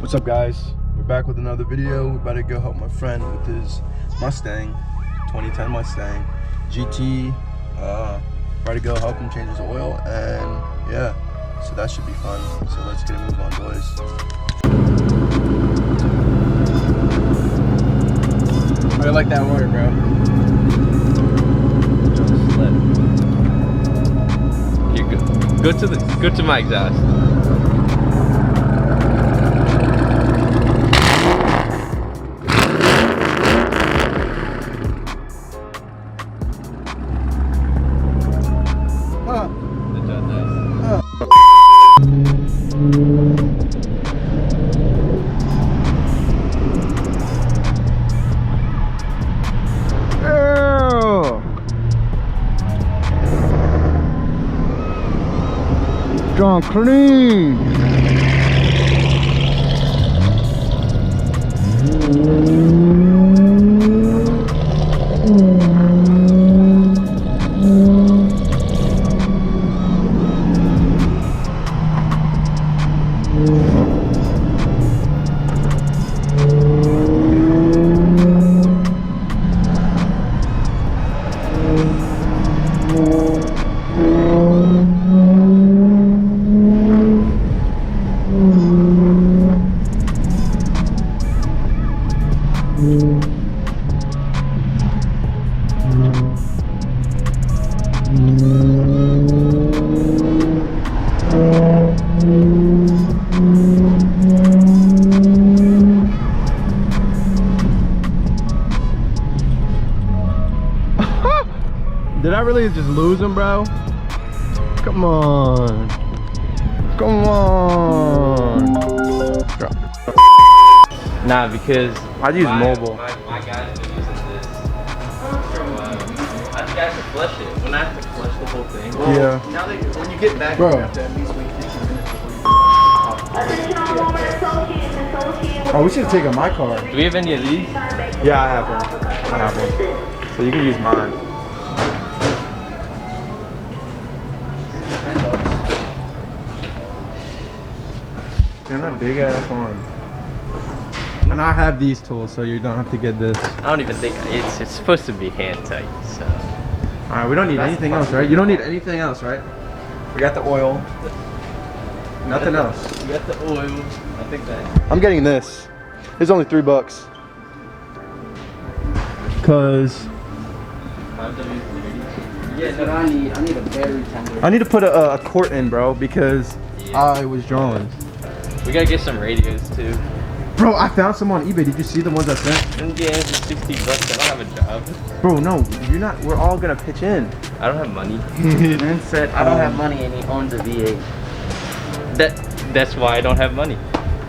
What's up, guys? We're back with another video. We're about to go help my friend with his Mustang, 2010 Mustang GT. About to go help him change his oil, and yeah, so that should be fun. So let's get a move on, boys. I like that water, bro. Here, go to my exhaust. John clean. Did I really just lose him, bro? Come on. Come on. Nah, because I'd use mobile. My guys been using this for a while. I think I have to flush it. When I have to flush the whole thing. Well, yeah. Now that when you get back, bro, you have to at least wait 15 minutes before you. Oh, we should have taken my car. Do we have any of these? Yeah, I have one. I have one. So you can use mine. Damn, that big ass one. And I have these tools, so you don't have to get this. I don't even think it's supposed to be hand tight. So. All right, we don't need anything else, right? You don't need anything else, right? We got the oil. Nothing else. You got the oil. I think that. I'm getting this. It's only $3. Cause Yeah, but I need a battery tender. I need to put a quart in, bro, because I was drawing. We gotta get some radios too. Bro, I found some on eBay. Did you see the ones I sent? Yeah, it's $60. I don't have a job. Bro, no, you're not. We're all gonna pitch in. I don't have money. Man said I don't have money and he owns a V8. That's why I don't have money.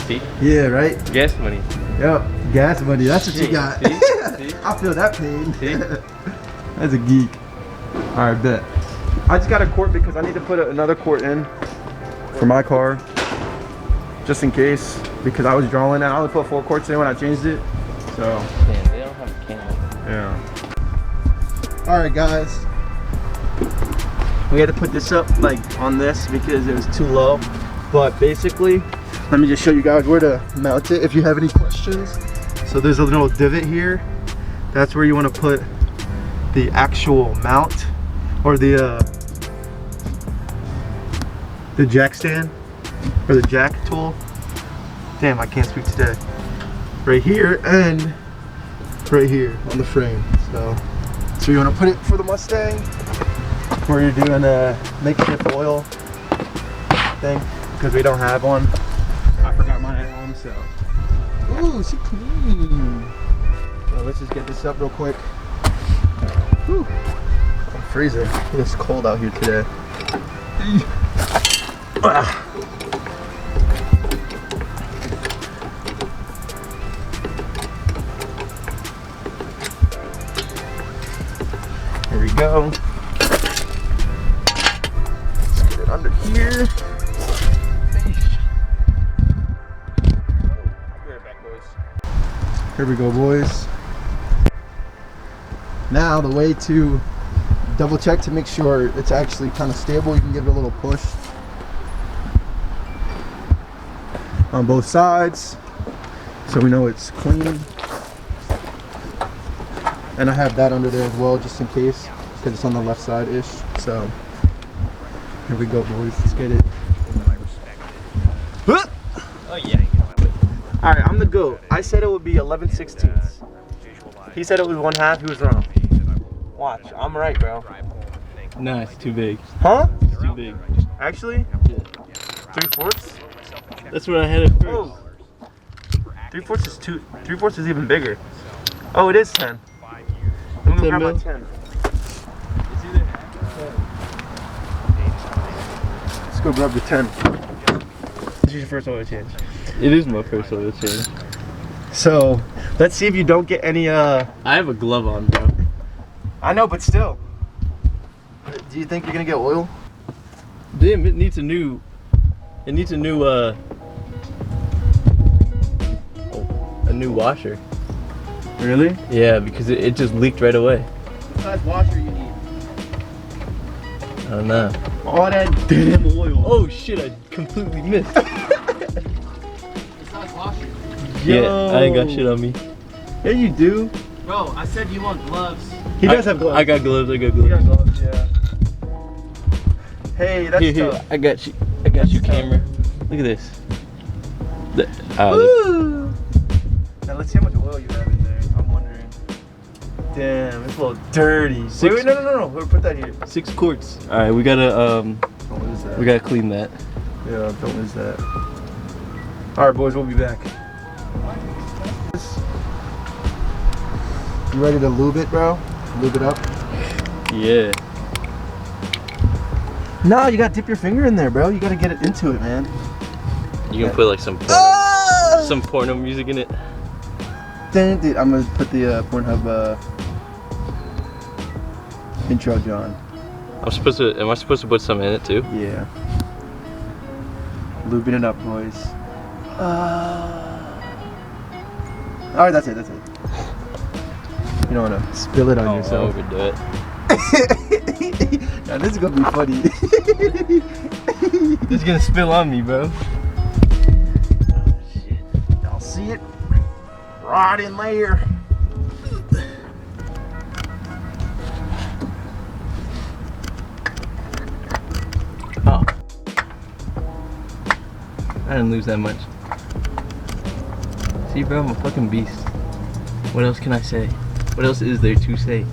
See? Yeah, right. Gas money. Yep, gas money. That's what you got. See? See? I feel that pain. See? That's a geek. All right, bet. I just got a quart because I need to put another quart in for my car, just in case. Because I was drawing and I only put 4 quarts in when I changed it. So. Man, they don't have a can. Yeah. All right, guys. We had to put this up like on this because it was too low. But basically, let me just show you guys where to mount it if you have any questions. So there's a little divot here. That's where you want to put the actual mount or the jack stand or the jack tool. Damn, I can't speak today. Right here and right here on the frame. So you want to put it for the Mustang where you're doing a makeshift oil thing because we don't have one. I forgot mine at home, so. Ooh, she clean. So let's just get this up real quick. Whew. I'm freezing. It's cold out here today. Here we go. Let's get it under here. I'll be right back, boys. Here we go, boys. Now the way to double check to make sure it's actually kind of stable, you can give it a little push on both sides. so we know it's clean. And I have that under there as well, just in case, because it's on the left side-ish. So here we go, boys. Let's get it. Oh yeah. All right, I'm the GOAT. I said it would be 11/16. He said it was 1/2. He was wrong. Watch, I'm right, bro. No, it's too big. Huh? It's too big. Actually? Yeah. 3/4? That's what I had at first. Oh. 3/4 is 3/4 is even bigger. Oh, it is 10. I'm gonna 10 grab my mil? 10. It's either. Let's go grab the 10. This is your first oil change. It is my first oil change. So, let's see if you don't get any, I have a glove on, bro. I know, but still. Do you think you're gonna get oil? Damn, it needs a new, a new washer. Really? Yeah, because it just leaked right away. What size washer you need? I don't know. All that damn oil. Oh shit, I completely missed. What size washer? Yeah, I ain't got shit on me. Yeah, you do. Bro, I said you want gloves. He does have gloves. I got gloves, He got gloves, yeah. Hey, that's Here, tough. I got you. I got you, camera. Look at this. Woo! Now let's see how much oil you have in there. I'm wondering. Damn, it's a little dirty. Wait, no. We'll put that here. 6 quarts. All right, we gotta Don't lose that. we gotta clean that. Yeah, don't lose that. All right, boys, we'll be back. You ready to lube it, bro? Lube it up. Yeah. No, you gotta dip your finger in there, bro. You gotta get it into it, man. You can put like some porno music in it. Dude, I'm gonna put the Pornhub intro, John. Am I supposed to put some in it too? Yeah. Lubing it up, boys. Alright, that's it. You don't wanna spill it on I'll yourself. overdo it. Now this is gonna be funny. This is gonna spill on me, bro. Y'all see it? Right in there. Oh. I didn't lose that much. See, bro, I'm a fucking beast. What else can I say? What else is there to say?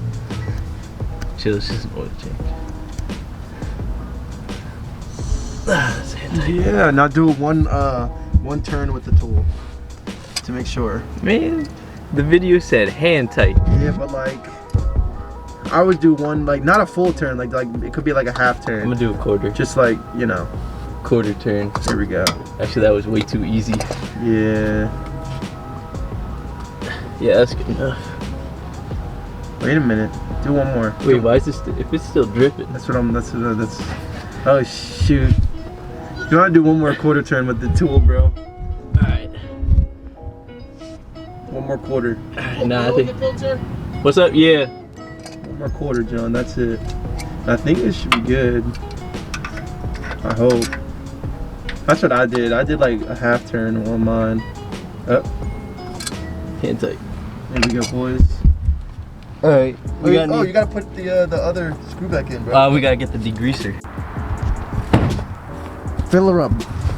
Chill, it's just an oil change. That's it. Yeah, now do one turn with the tool to make sure. Man, the video said hand tight. Yeah, but like I would do one, like not a full turn, like it could be like a half I'm turn. gonna do a quarter. Just like, you know. Quarter turn. Here we go. Actually, that was way too easy. Yeah. Yeah, that's good enough. Wait a minute. Do one more. Wait, why is this? If it's still dripping? That's. Oh shoot. You wanna do one more quarter turn with the tool, bro? Alright. One more quarter. Nah, I think. What's up? Yeah. One more quarter, John. That's it. I think this should be good. I hope. That's what I did. I did like a half turn on mine. Up. Hand tight. There we go, boys. Alright. You gotta put the other screw back in, bro. We gotta get the degreaser. Fill her up.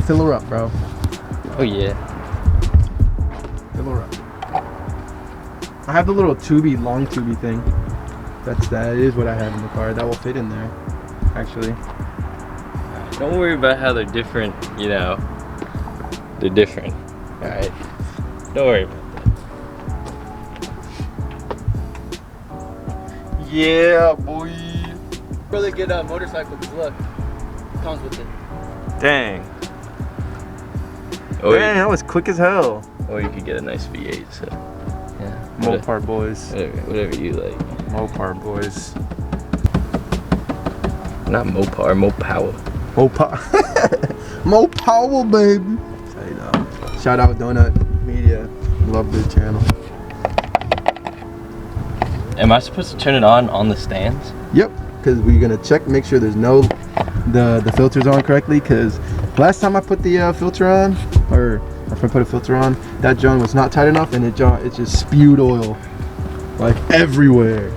Fill her up, bro. Oh yeah. Fill her up. I have the little long tubey thing. That is what I have in the car. That will fit in there, actually. Don't worry about how they're different, you know. They're different. Alright. Don't worry about that. Yeah, boy. Really good motorcycle, because look, it comes with it. Dang. Man, that was quick as hell. Or you could get a nice V8, so. Yeah. Mopar boys. Whatever you like. Mopar boys. Not Mopar, Mopower. Mopar. Mopower, baby. So, you know, shout out Donut Media. Love the channel. Am I supposed to turn it on the stands? Yep, because we're gonna check, make sure there's no the filters on correctly, because Last time I put the filter on, or if I put a filter on, that joint was not tight enough, and it just spewed oil like everywhere.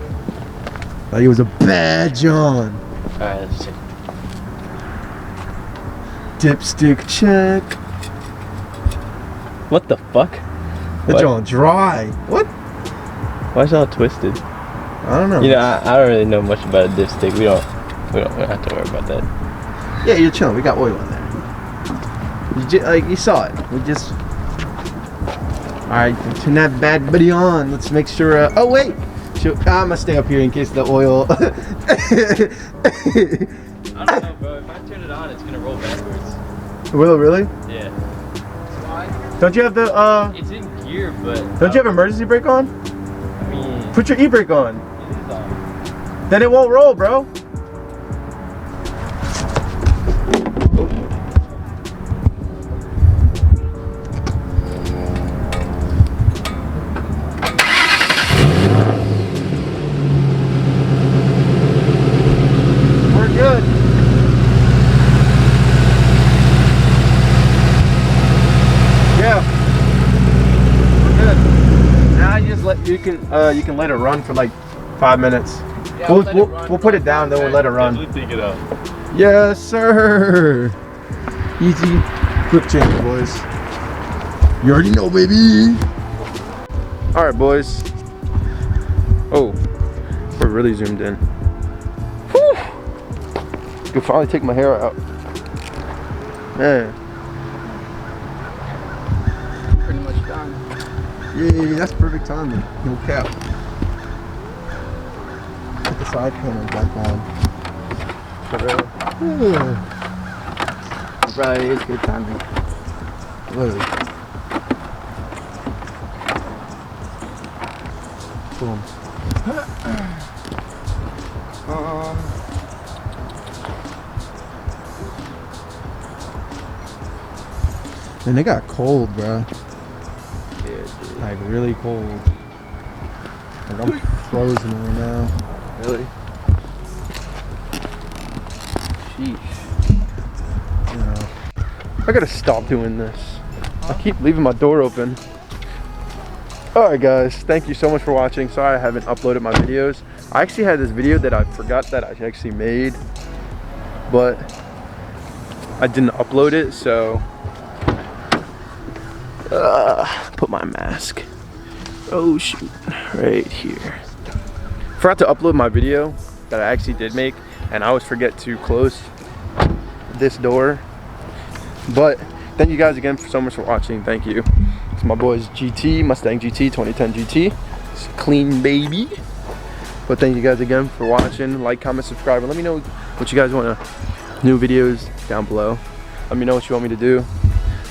Like it was a bad John. All right, let's see. Dipstick check. What the fuck? The What? John dry. What? Why is it all twisted? I don't know. You know, I don't really know much about a dipstick. We don't have to worry about that. Yeah, you're chilling. We got oil in there. Like you saw it. We just. All right, turn that bad buddy on. Let's make sure. Oh wait. I'm gonna stay up here in case the oil. I don't know, bro. If I turn it on, it's gonna roll backwards. Will it really? Yeah. Why? Don't you have the It's in gear, but. Don't you have emergency brake on? I mean, Put your e-brake on. it is on. Then it won't roll, bro. We're good. Yeah. We're good. Now you just you can let it run for like 5 minutes. Yeah, We'll, let it we'll, run we'll put it for down, then we'll let it run. Definitely think it out. Yes, sir. Easy. Quick change, boys. You already know, baby. All right, boys. Oh, we're really zoomed in. Whew. Can finally take my hair out. Man. Pretty much done. Yeah, that's perfect timing. No cap. Put the side panel back on. It probably is good timing. Literally. Boom. And they got cold, bro. Yeah, dude. Like really cold. Like I'm frozen right now. Really? Sheesh. Yeah. I gotta stop doing this. I keep leaving my door open. Alright guys, thank you so much for watching. Sorry I haven't uploaded my videos. I actually had this video that I forgot that I actually made, but I didn't upload it, so put my mask. Oh shoot, right here. Forgot to upload my video that I actually did make, and I always forget to close this door. But thank you guys again so much for watching. Thank you. It's my boy's GT, Mustang GT, 2010 GT. It's a clean baby. But thank you guys again for watching. Like, comment, subscribe, and let me know what you guys want new videos down below. Let me know what you want me to do.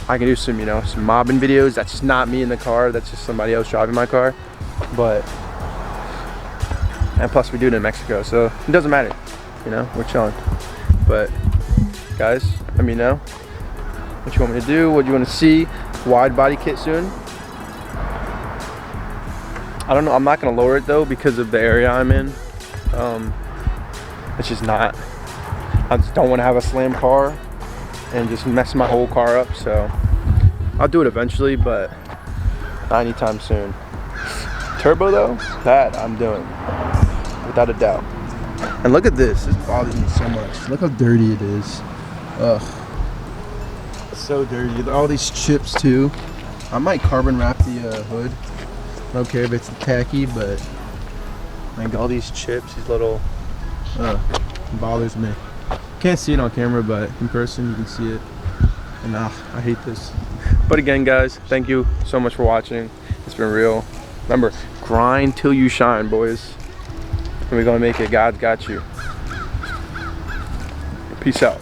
I can do some, some mobbing videos. That's just not me in the car. That's just somebody else driving my car. And plus we do it in Mexico, so it doesn't matter. We're chilling. But guys, let me know what you want me to do, what you want to see. Wide body kit soon. I don't know. I'm not gonna lower it though because of the area I'm in. It's just not. I just don't want to have a slam car and just mess my whole car up. So I'll do it eventually, but not anytime soon. Turbo though, that I'm doing without a doubt. And look at this. This bothers me so much. Look how dirty it is. Ugh. So dirty. All these chips too. I might carbon wrap the hood. I don't care if it's tacky, but like all these chips, these little bothers me. Can't see it on camera, but in person you can see it. And I hate this. But again, guys, thank you so much for watching. It's been real. Remember, grind till you shine, boys. And we're gonna make it. God's got you. Peace out.